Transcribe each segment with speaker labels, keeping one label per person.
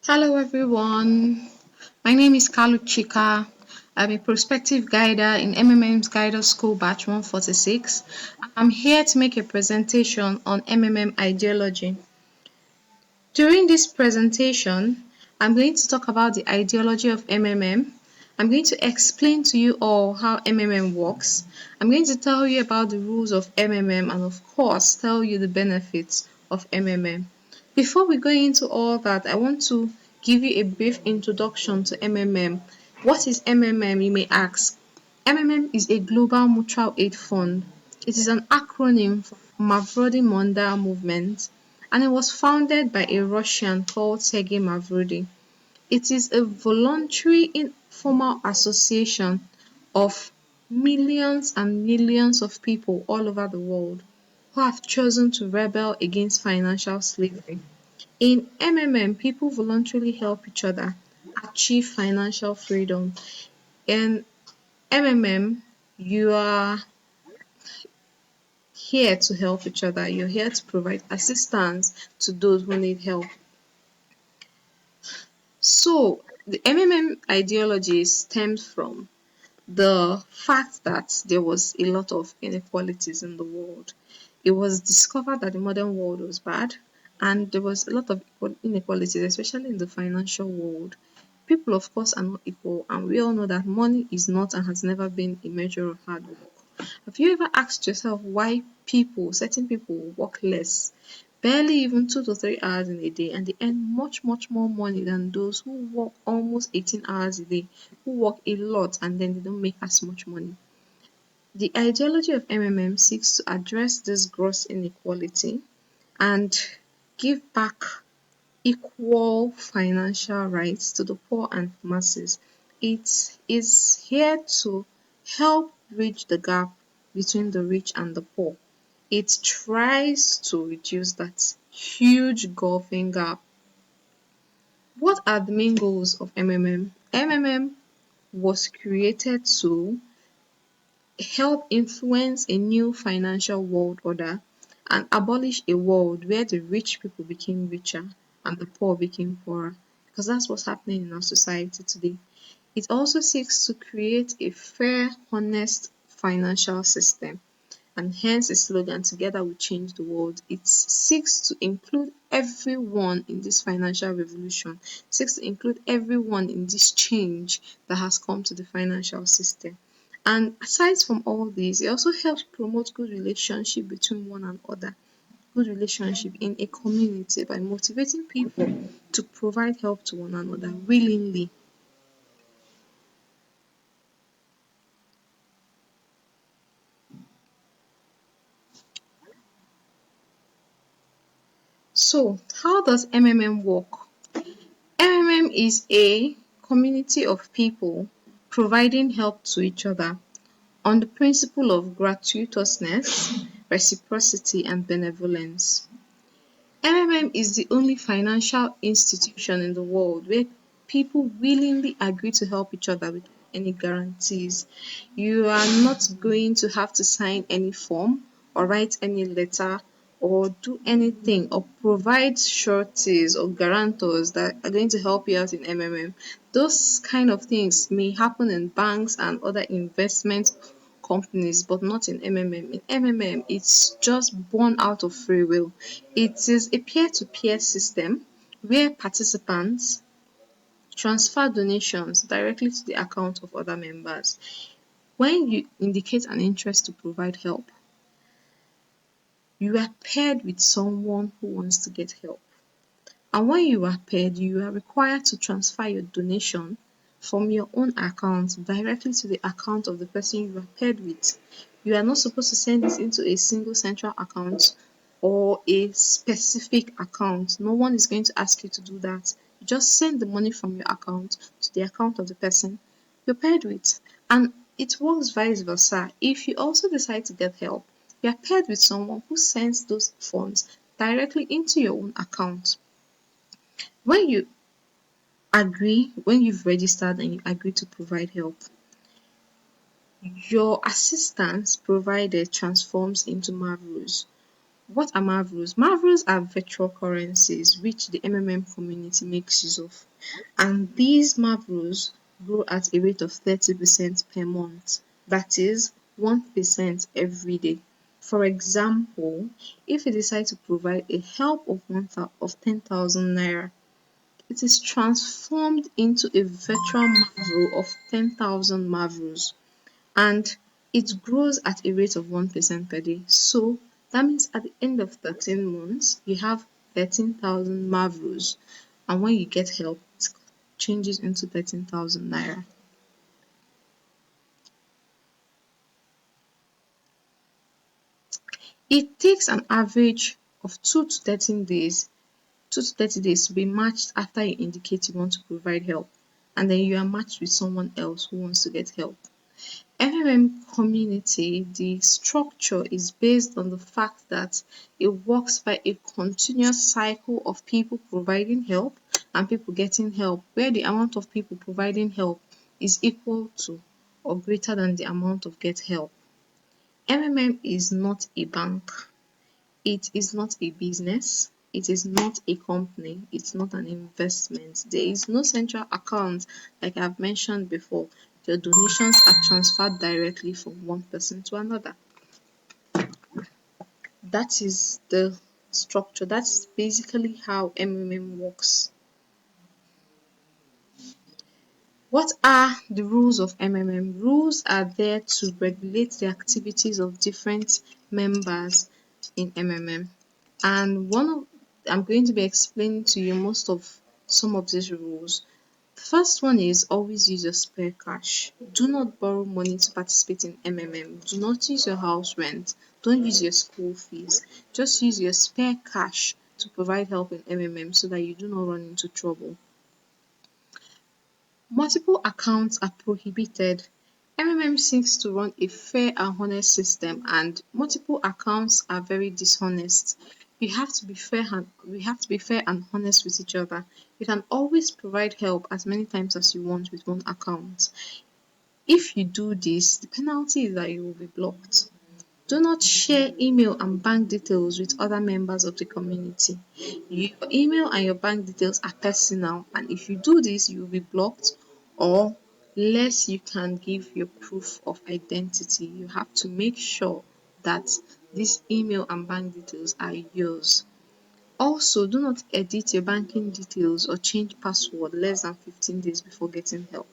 Speaker 1: Hello everyone. My name is Kalu Chika. I'm a prospective guider in MMM's Guider School Batch 146. I'm here to make a presentation on MMM ideology. During this presentation, I'm going to talk about the ideology of MMM. I'm going to explain to you all how MMM works. I'm going to tell you about the rules of MMM and of course tell you the benefits of MMM. Before we go into all that, I want to give you a brief introduction to MMM. What is MMM, you may ask? MMM is a global mutual aid fund. It is an acronym for Mavrodi Mondal Movement, and it was founded by a Russian called Sergei Mavrodi. It is a voluntary informal association of millions and millions of people all over the world who have chosen to rebel against financial slavery. In MMM, people voluntarily help each other achieve financial freedom. In MMM, you are here to help each other. You're here to provide assistance to those who need help. So, the MMM ideology stems from the fact that there was a lot of inequalities in the world. It was discovered that the modern world was bad, and there was a lot of inequalities, especially in the financial world. People, of course, are not equal, and we all know that money is not and has never been a measure of hard work. Have you ever asked yourself why certain people work less, barely even 2 to 3 hours in a day, and they earn much, much more money than those who work almost 18 hours a day, who work a lot and then they don't make as much money? The ideology of MMM seeks to address this gross inequality and give back equal financial rights to the poor and masses. It is here to help bridge the gap between the rich and the poor. It tries to reduce that huge gulfing gap. What are the main goals of MMM? MMM was created to help influence a new financial world order and abolish a world where the rich people became richer and the poor became poorer, because that's what's happening in our society today. It also seeks to create a fair, honest financial system, and hence its slogan, Together We Change the World. It seeks to include everyone in this financial revolution, seeks to include everyone in this change that has come to the financial system. And aside from all this, it also helps promote good relationship between one another, good relationship in a community by motivating people to provide help to one another willingly. So, how does MMM work? MMM is a community of people providing help to each other on the principle of gratuitousness, reciprocity, and benevolence. MMM is the only financial institution in the world where people willingly agree to help each other with any guarantees. You are not going to have to sign any form or write any letter or do anything or provide sureties or guarantors that are going to help you out in MMM. Those kind of things may happen in banks and other investment companies, but not in MMM. In MMM, it's just born out of free will. It is a peer-to-peer system where participants transfer donations directly to the account of other members. When you indicate an interest to provide help, you are paired with someone who wants to get help. And when you are paired, you are required to transfer your donation from your own account directly to the account of the person you are paired with. You are not supposed to send it into a single central account or a specific account. No one is going to ask you to do that. You just send the money from your account to the account of the person you're paired with. And it works vice versa. If you also decide to get help, you are paired with someone who sends those funds directly into your own account. When you when you've registered and you agree to provide help, your assistance provided transforms into marvels. What are Marvels? Marvels are virtual currencies which the MMM community makes use of. And these Marvels grow at a rate of 30% per month. That is 1% every day. For example, if you decide to provide a help of 10,000 naira, it is transformed into a virtual Marvel of 10,000 Marvels, and it grows at a rate of 1% per day. So that means at the end of 13 months, you have 13,000 Marvels, and when you get help, it changes into 13,000 naira. It takes an average of 2 to 13 days 2 to 30 days to be matched after you indicate you want to provide help, and then you are matched with someone else who wants to get help. MMM community, the structure is based on the fact that it works by a continuous cycle of people providing help and people getting help, where the amount of people providing help is equal to or greater than the amount of get help. MMM is not a bank. It is not a business. It is not a company. It's not an investment. There is no central account like I've mentioned before. Your donations are transferred directly from one person to another. That is the structure. That's basically how MMM works. What are the rules of MMM? Rules are there to regulate the activities of different members in MMM. And I'm going to be explaining to you most of some of these rules. The first one is always use your spare cash. Do not borrow money to participate in MMM. Do not use your house rent. Don't use your school fees. Just use your spare cash to provide help in MMM so that you do not run into trouble. Multiple accounts are prohibited. MMM seeks to run a fair and honest system, and multiple accounts are very dishonest. We have to be fair and honest with each other. You can always provide help as many times as you want with one account. If you do this, the penalty is that you will be blocked. Do not share email and bank details with other members of the community. Your email and your bank details are personal, and if you do this, you will be blocked, or less you can give your proof of identity. You have to make sure that these email and bank details are yours. Also, do not edit your banking details or change password less than 15 days before getting help,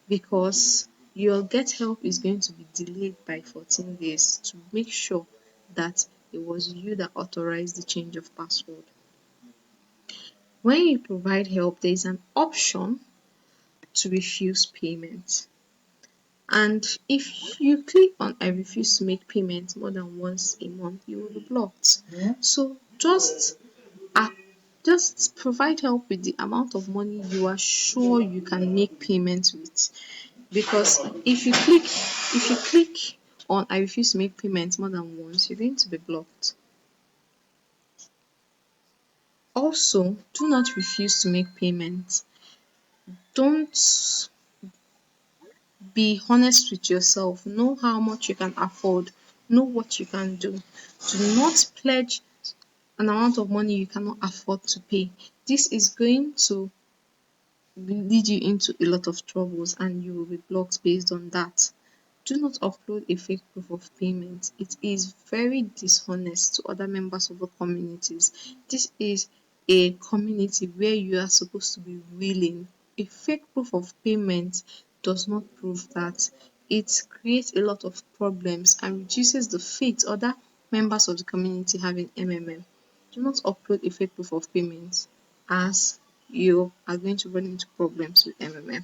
Speaker 1: because your get help is going to be delayed by 14 days to make sure that it was you that authorized the change of password. When you provide help, there is an option to refuse payment. And if you click on I refuse to make payment more than once a month, you will be blocked. So uh, just provide help with the amount of money you are sure you can make payments with. Because if you click on I refuse to make payments more than once, you're going to be blocked. Also, do not refuse to make payments. Don't be honest with yourself. Know how much you can afford. Know what you can do. Do not pledge an amount of money you cannot afford to pay. This is going to lead you into a lot of troubles, and you will be blocked based on that. Do not upload a fake proof of payment. It is very dishonest to other members of the communities. This is a community where you are supposed to be willing. A fake proof of payment does not prove that. It creates a lot of problems and reduces the faith other members of the community have in MMM. Do not upload a fake proof of payment, as you are going to run into problems with MMM.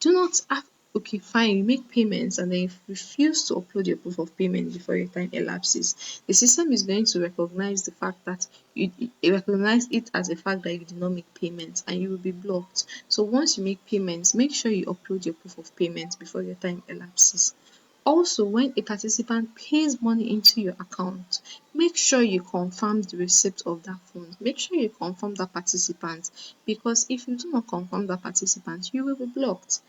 Speaker 1: Do not have, okay, fine, you make payments and then you refuse to upload your proof of payment before your time elapses. The system is going to recognize the fact that you recognize it as a fact that you did not make payments, and you will be blocked. So once you make payments, make sure you upload your proof of payment before your time elapses. Also, when a participant pays money into your account, make sure you confirm the receipt of that fund. Make sure you confirm that participant, because if you do not confirm that participant, you will be blocked.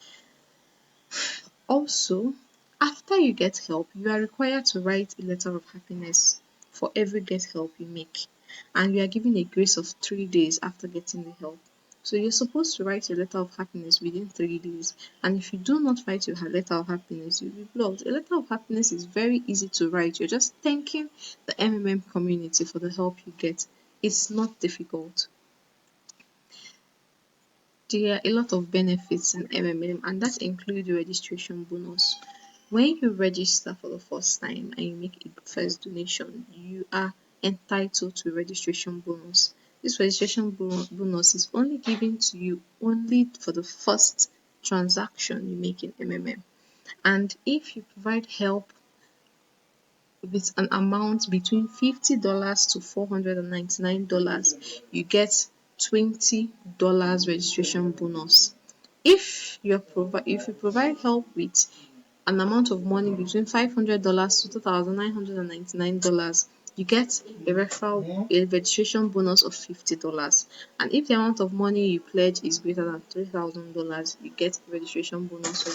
Speaker 1: Also, after you get help, you are required to write a letter of happiness for every get help you make, and you are given a grace of 3 days after getting the help. So you're supposed to write your letter of happiness within 3 days. And if you do not write your letter of happiness, you'll be blocked. A letter of happiness is very easy to write. You're just thanking the MMM community for the help you get. It's not difficult. There are a lot of benefits in MMM, and that includes the registration bonus. When you register for the first time and you make a first donation, you are entitled to a registration bonus. This registration bonus is only given to you only for the first transaction you make in MMM. And if you provide help with an amount between $50 to $499, you get $20 registration bonus. If you provide help with an amount of money between $500 to $2,999, you get a registration bonus of $50. And if the amount of money you pledge is greater than $3,000, you get a registration bonus of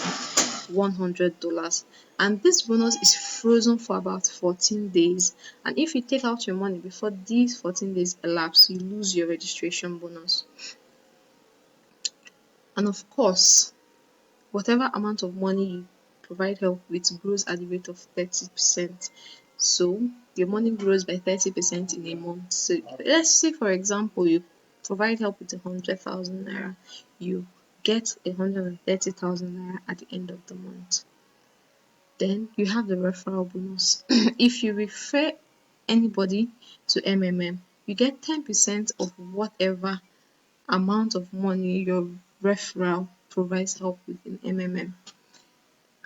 Speaker 1: $100. And this bonus is frozen for about 14 days. And if you take out your money before these 14 days elapse, you lose your registration bonus. And of course, whatever amount of money you provide help with grows at the rate of 30%. So your money grows by 30% in a month. So let's say, for example, you provide help with 100,000 naira, you get 130,000 naira at the end of the month. Then you have the referral bonus. If you refer anybody to MMM, you get 10% of whatever amount of money your referral provides help with in MMM.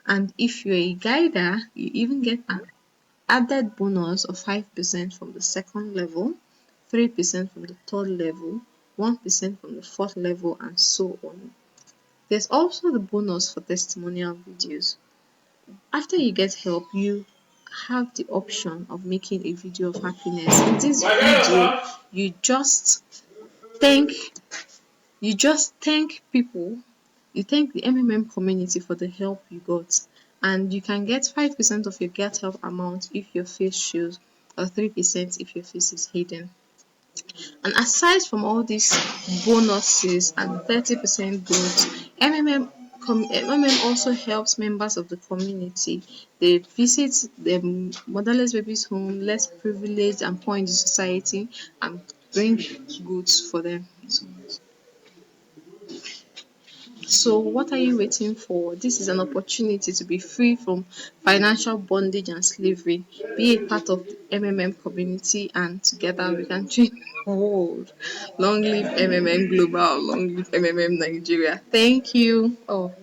Speaker 1: And if you're a guider, you even get an added bonus of 5% from the second level, 3% from the third level, 1% from the fourth level, and so on. There's also the bonus for testimonial videos. After you get help, you have the option of making a video of happiness. In this video, you just thank people. You thank the MMM community for the help you got, and you can get 5% of your get help amount if your face shows, or 3% if your face is hidden. And aside from all these bonuses and 30% growth, MMM also helps members of the community. They visit the motherless babies' home, less privileged and poor in the society, and bring goods for them. So what are you waiting for? This is an opportunity to be free from financial bondage and slavery. Be a part of the MMM community, and together we can change the world. Long live MMM Global, long live MMM Nigeria. Thank you. Oh.